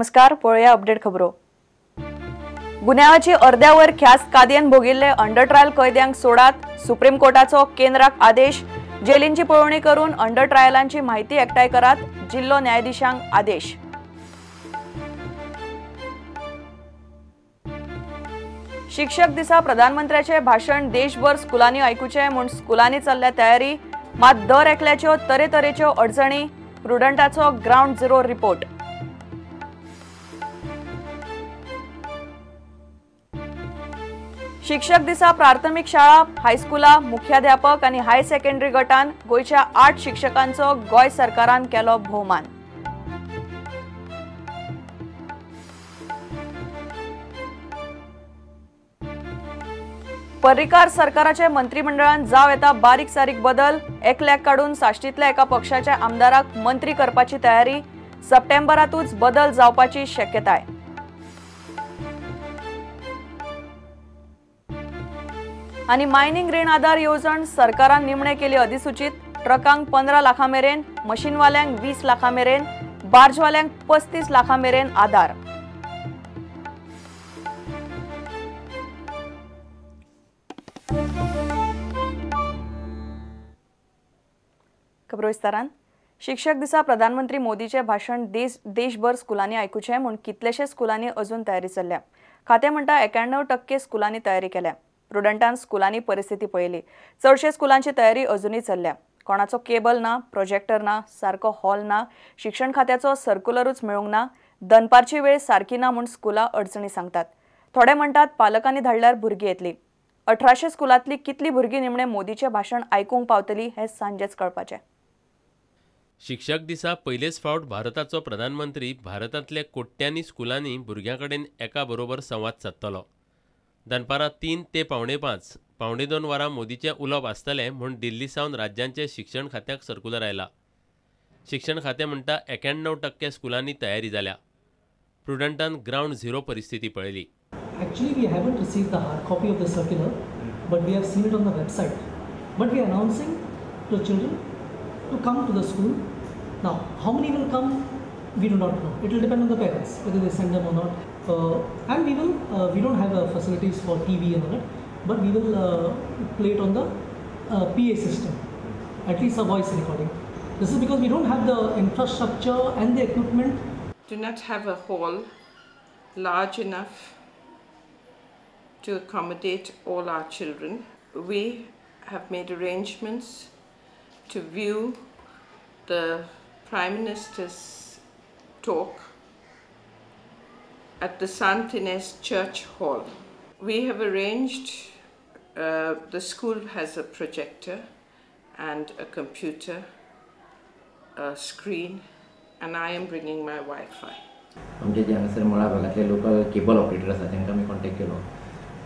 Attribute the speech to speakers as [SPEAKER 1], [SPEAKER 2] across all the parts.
[SPEAKER 1] नमस्कार, पळया अपडेट खबरो। गुन्ह्याची अर्ध्यावर ख्यास्त कादयेन भोगिल्ले अंडर ट्रायल कैद्यांक सोडात। सुप्रीम कोर्टाचो केंद्राक आदेश। जेलींची पळवणी करून अंडर ट्रायलांची माहिती एकठांय करात। जिल्लो न्यायाधीशांक आदेश। शिक्षक दिसा प्रधानमंत्र्याचे भाषण देशभर स्कुलांनी आयकुचे म्हूण स्कुलांनी चल्ल्या तयारी। मात दर एकल्याच्यो तरेतरेच्यो अडचणी। प्रुडंटाचो ग्राउंड झिरो रिपोर्ट। शिक्षक दिसा प्राथमिक शाळा, हायस्कुला, मुख्याध्यापक आणि हाय सेकंडरी गटान गोयच्या 8 शिक्षकांचो गोय सरकारान केलो भोवमान। पर्रीकार सरकाराचे मंत्रिमंडळान जाव येता बारीक सारीक बदल। एकल्याक काडून साश्टीतल्या एका पक्षाच्या आमदाराक मंत्री करपाची तयारी। सप्टेंबरातूच बदल जावपाची शक्यताय। आणि मायनिंग रीण आधार येवजण सरकारान निमणे केली अधिसूचित। ट्रकांक 15 लाखां मेरेन, मशीनवाल्यांक 20 लाखां मेरेन, बार्जवाल्यांक 35 लाखां मेरेन आधार। खबरो विस्तारान। शिक्षक दिसा प्रधानमंत्री मोदीचे भाषण देशभर स्कुलांनी आयकुचे म्हूण कितलेशे स्कुलांनी अजून तयारी चल्ल्या। खातें म्हणटा 91% स्कुलांनी तयारी केल्या। प्रुडंटान स्कुलांनी परिस्थिती पळयली। चडशे स्कुलांची तयारी अजूनही चल्ल्या। कोणाचो केबल ना, प्रोजेक्टर ना, सारको हॉल ना, शिक्षण खात्याचो सर्क्युलरूच मेळूंक ना, दनपारची वेळ सारकी ना म्हूण स्कुलां अडचणी सांगतात। थोडे म्हणटात पालकांनी धाडल्यार भुरगीं येतली। 1800 स्कुलांतली कितली भुरगीं निमणे मोदीचे भाषण आयकूंक पावतली हें सांजेच कळपाचें।
[SPEAKER 2] शिक्षक दिसा पयलेच फावट भारताचो प्रधानमंत्री भारतांतल्या कोट्यांनी स्कुलांनी भुरग्यां कडेन एका बरोबर संवाद सादतलो। दनपारां 3 ते 4:45 2:15 वरां मोदीचें उलोवप आसतलें म्हूण दिल्ली सावन राज्यांचे शिक्षण खात्याक सर्क्युलर आयला। शिक्षण खातें म्हणटा 91% स्कुलांनी तयारी जाल्या। प्रुडंटान ग्राउंड झिरो परिस्थिती पळयली।
[SPEAKER 3] Actually, we haven't received the hard copy of the circular, but we have seen it on the website. But we are announcing to children to come to the school. Now, how many will come? We do not know. It will depend on the parents whether they send them or not. And we don't have facilities for TV and all that, but we will play it on the PA system, at least a voice recording. This is because we don't have the infrastructure and the equipment.
[SPEAKER 4] Do not have a hall large enough to accommodate all our children. We have made arrangements to view the Prime Minister's talk at the Sant Ines Church Hall. We have arranged, the school has a projector and a computer, a screen, and I am bringing my Wi-Fi.
[SPEAKER 5] आमचे जे हांगासर मळा भागातले local cable operator आसा तांकां आमी contact केलो।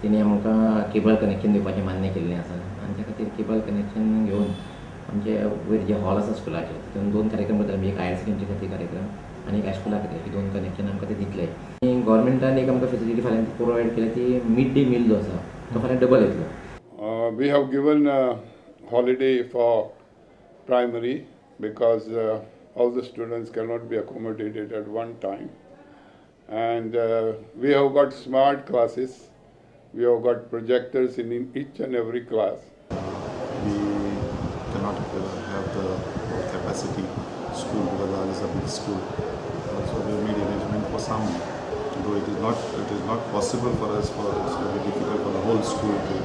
[SPEAKER 5] तिने आमकां केबल कनेक्शन दिवपाचें मान्य केल्लें आसा आनी त्या खातीर केबल कनेक्शन घेवन आमचे वयर जे हॉल आसा स्कुलाचे तितून 2 कार्यक्रम जाता। एक हायर सेकंडरी खातीर कार्यक्रम आनी एक हायस्कुला खातीर ही 2 कनेक्शन आमकां ते दितले। गव्हर्मेंटान एक आमकां फेसिलिटी फाल्यां प्रोवायड केल्या ती मिड डे मील जो आसा तो फाल्यां डबल येतलो।
[SPEAKER 6] We have given holiday for primary because all the students cannot be accommodated at one time, and we have got smart classes. We have got projectors in each and every class.
[SPEAKER 7] We cannot have the capacity school because ours is a big school. So we made arrangement for some. Though it is not possible for us. It's very difficult for the whole school to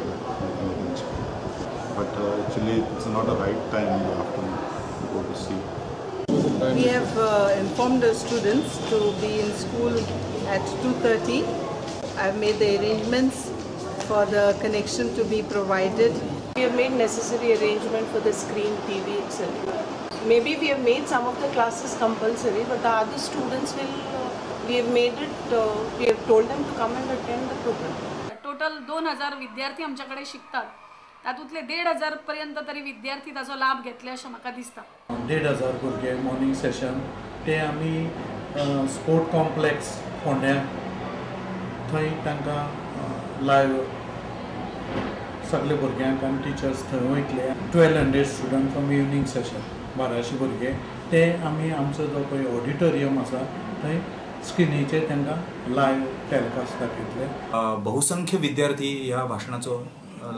[SPEAKER 7] manage. But actually, it's not the right time in the afternoon to go to see.
[SPEAKER 4] We have informed the students to be in school at 2:30. I've made the arrangements for the connection to be provided. We have made necessary arrangement for the screen, TV, etc. Maybe we have made some of the classes compulsory, but the other students will. We have made it. We have told them to come and attend the program.
[SPEAKER 8] Total 2000 विद्यार्थी आमच्याकडे शिकतात। तातूंतले 1500 पर्यंत तरी विद्यार्थी ताचो लाभ घेतले अशें म्हाका दिसता। 1500
[SPEAKER 9] भुरगे मॉर्निंग सेशन ते आमी स्पोर्ट कॉम्प्लेक्स फोंड्या थंय तांकां लायव्ह सगळे भुरग्यांक आनी टिचर्स थंय वयतले। 1200 स्टुडंट फ्रॉम इवनिंग सेशन 1200 भुरगे ते आमी आमचो जो पळय ऑडिटोरियम आसा थंय स्क्रिनीचेर तांकां लायव्ह टॅलिकास्ट दाखयतले.
[SPEAKER 10] बहुसंख्य विद्यार्थी ह्या भाशणाचो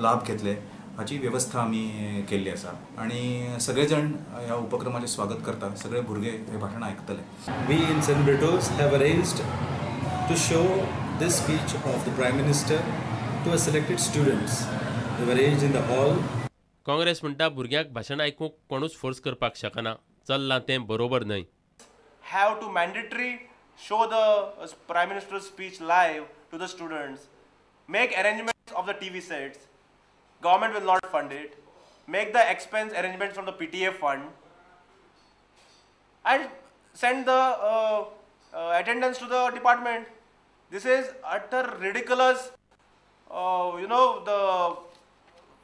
[SPEAKER 10] लाभ घेतले हाची व्यवस्था आमी केल्ली आसा आनी सगळे जण ह्या उपक्रमाचें स्वागत करता. सगळे भुरगे हे भाशण आयकतले.
[SPEAKER 11] We in St. Brito's have arranged to show this speech of the Prime Minister to a selected students. They were arranged in the hall.
[SPEAKER 2] Congress म्हणटा भुरग्यांक भाशण आयकूंक कोणूच फोर्स करपाक शकना. चल्लां तें बरोबर न्हय.
[SPEAKER 12] Have to mandatory show the Prime Minister's speech live to the students. Make arrangements of the TV sets. Government will not fund it. Make the expense arrangements from the PTA fund. And send the attendance to the department. This is utter ridiculous. The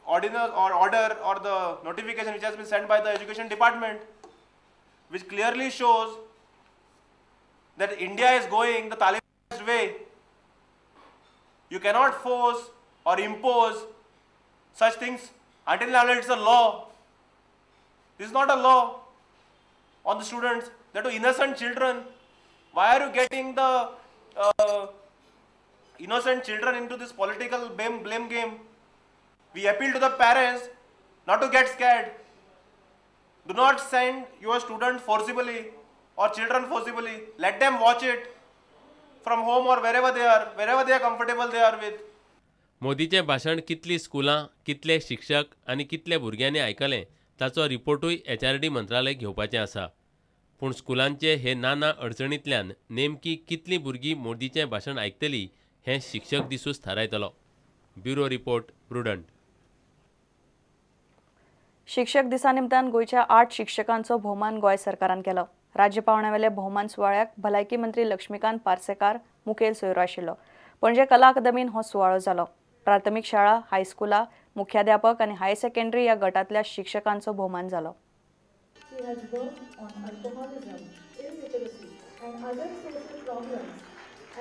[SPEAKER 12] ordinance or order or the notification which has been sent by the education department, which clearly shows that India is going the Taliban's way. You cannot force or impose such things until now it's a law. This is not a law on the students. They are innocent children. Why are you getting the innocent children into this political blame game? We appeal to the parents not to get scared. Do not send your students forcibly or children forcibly. Let them watch it from home or wherever they are comfortable they are with.
[SPEAKER 2] मोदीचें भाशण कितलीं स्कुलां, कितले शिक्षक आनी कितले भुरग्यांनी आयकलें ताचो रिपोर्टूय HRD मंत्रालय घेवपाचें आसा. पूण स्कुलांचे हे नाना अडचणींतल्यान नेमकी कितलीं भुरगीं मोदीचें भाशण आयकतलीं हें शिक्षक दिसूच थारायतलो. Bureau report Prudent.
[SPEAKER 1] शिक्षक दिसा निमतान गोंयच्या 8 शिक्षकांचो भोवमान गोंय सरकारान केलो. राज्य पावण्यावेले भोवमान सुवाळ्याक भलायकी मंत्री लक्ष्मीकांत पार्सेकार मुखेल सोयरो आशिल्लो. पणजे कला अकादमीन हो सुवाळो जालो. प्राथमीक शाळा, हायस्कुला, मुख्याध्यापक आनी हायर सेकंडरी ह्या गटांतल्या शिक्षकांचो भोवमान जालो.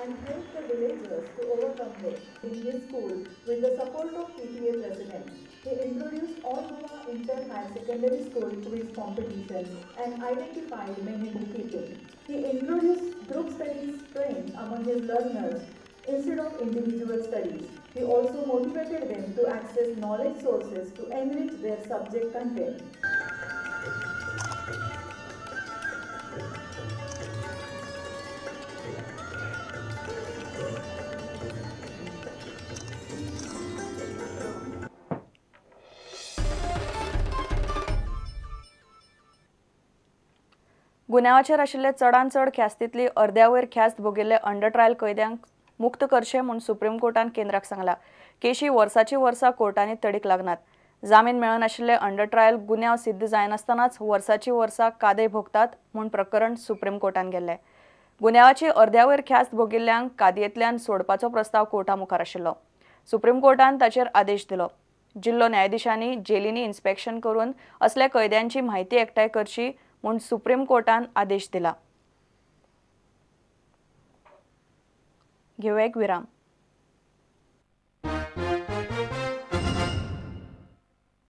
[SPEAKER 13] and help the villagers to overcome them. In his school, with the support of PTA president, he introduced all Goa Inter-High Secondary School to his competitions and identified many bookkeeping. He introduced group studies training among his learners instead of individual studies. He also motivated them to access knowledge sources to enrich their subject content.
[SPEAKER 1] गुन्यांवाचेर आशिल्ले चडांत चड ख्यास्तींतली अर्द्यावयर ख्यास्त भोगिल्ले under trial कैद्यांक मुक्त करचे म्हूण supreme कोर्टान केंद्राक सांगला. केशी वर्सांची वर्सां कोर्टांनी तडीक लागनात. जामीन मेळनाशिल्ले अंडर ट्रायल गुन्यांव सिद्ध जायनासतनाच वर्सांची वर्सां कादय भोगतात म्हूण प्रकरण सुप्रीम कोर्टान गेल्लें. गुन्यांवाची अर्द्यावयर ख्यास्त भोगिल्ल्यांक कादयेंतल्यान सोडपाचो प्रस्ताव कोर्टा मुखार आशिल्लो. सुप्रीम कोर्टान ताचेर आदेश दिलो. जिल्लो न्यायाधीशांनी जेलींनी इन्स्पेक्शन करून असल्या कैद्यांची म्हायती एकठांय करची म्हूण सुप्रीम कोर्टान आदेश दिला. घेऊया एक विराम.